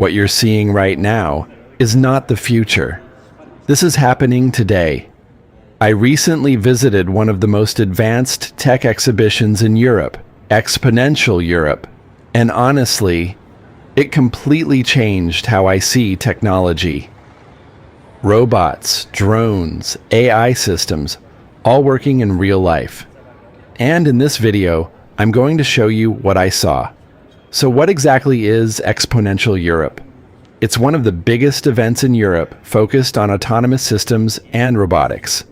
What you're seeing right now is not the future. This is happening today. I recently visited one of the most advanced tech exhibitions in Europe, XPONENTIAL Europe, and honestly, it completely changed how I see technology. Robots, drones, AI systems, all working in real life. And in this video, I'm going to show you what I saw. So what exactly is XPONENTIAL Europe? It's one of the biggest events in Europe focused on autonomous systems and robotics.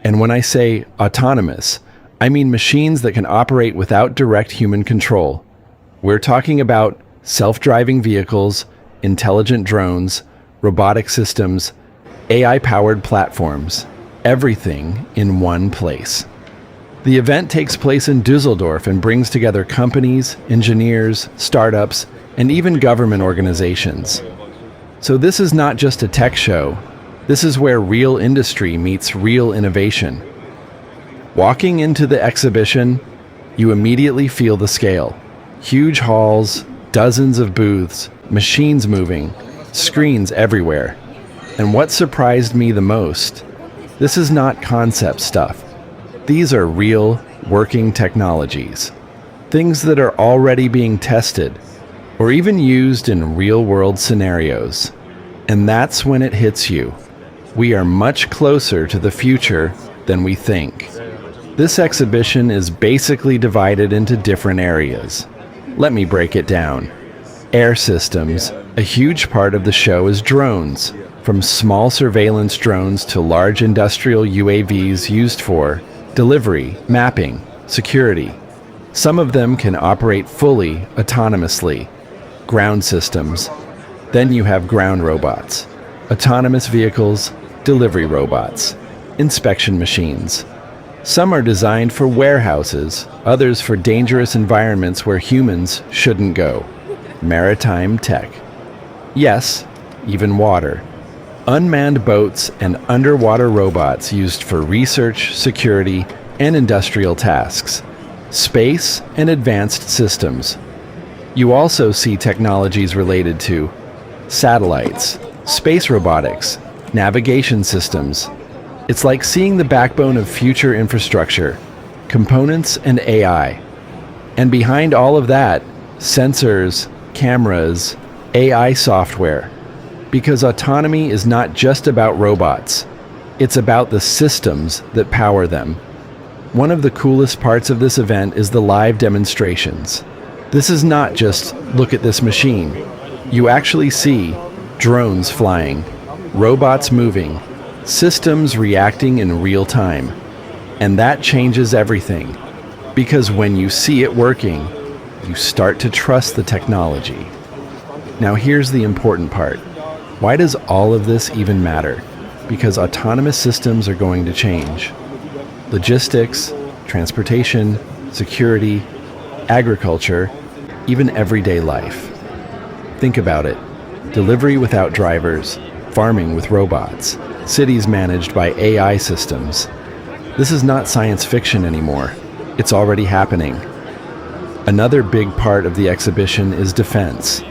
And when I say autonomous, I mean machines that can operate without direct human control. We're talking about self-driving vehicles, intelligent drones, robotic systems, AI-powered platforms, everything in one place. The event takes place in Düsseldorf and brings together companies, engineers, startups, and even government organizations. So this is not just a tech show. This is where real industry meets real innovation. Walking into the exhibition, you immediately feel the scale. Huge halls, dozens of booths, machines moving, screens everywhere. And what surprised me the most, this is not concept stuff. These are real, working technologies. Things that are already being tested, or even used in real-world scenarios. And that's when it hits you. We are much closer to the future than we think. This exhibition is basically divided into different areas. Let me break it down. Air systems. A huge part of the show is drones, from small surveillance drones to large industrial UAVs used for delivery, mapping, security. Some of them can operate fully autonomously. Ground systems. Then you have ground robots, autonomous vehicles, delivery robots, inspection machines. Some are designed for warehouses, others for dangerous environments where humans shouldn't go. Maritime tech. Yes, even water. Unmanned boats and underwater robots used for research, security, and industrial tasks. Space and advanced systems. You also see technologies related to satellites, space robotics, navigation systems. It's like seeing the backbone of future infrastructure, components and AI. And behind all of that, sensors, cameras, AI software. Because autonomy is not just about robots. It's about the systems that power them. One of the coolest parts of this event is the live demonstrations. This is not just, look at this machine. You actually see drones flying, robots moving, systems reacting in real time. And that changes everything. Because when you see it working, you start to trust the technology. Now here's the important part. Why does all of this even matter? Because autonomous systems are going to change. Logistics, transportation, security, agriculture, even everyday life. Think about it. Delivery without drivers, farming with robots, cities managed by AI systems. This is not science fiction anymore. It's already happening. Another big part of the exhibition is defense.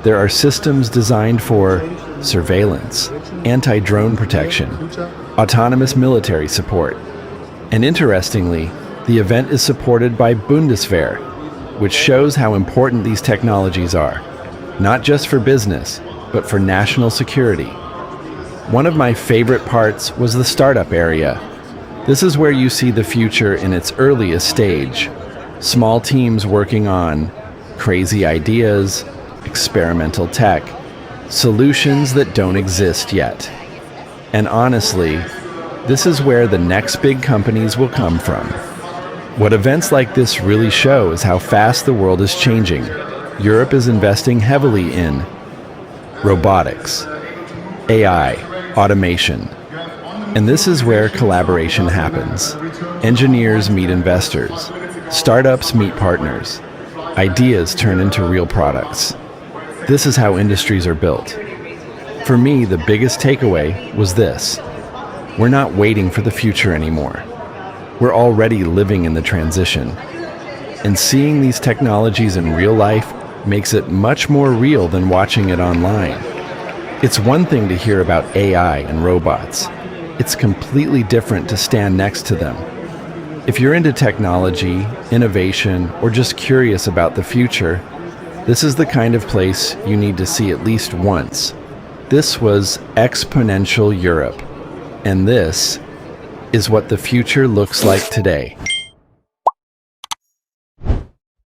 There are systems designed for surveillance, anti-drone protection, autonomous military support. And interestingly, the event is supported by Bundeswehr, which shows how important these technologies are, not just for business, but for national security. One of my favorite parts was the startup area. This is where you see the future in its earliest stage. Small teams working on crazy ideas, experimental tech, solutions that don't exist yet. And honestly, this is where the next big companies will come from. What events like this really show is how fast the world is changing. Europe is investing heavily in robotics, AI, automation. And this is where collaboration happens. Engineers meet investors. Startups meet partners. Ideas turn into real products. This is how industries are built. For me, the biggest takeaway was this. We're not waiting for the future anymore. We're already living in the transition. And seeing these technologies in real life makes it much more real than watching it online. It's one thing to hear about AI and robots. It's completely different to stand next to them. If you're into technology, innovation, or just curious about the future, this is the kind of place you need to see at least once. This was Exponential Europe, and this is what the future looks like today.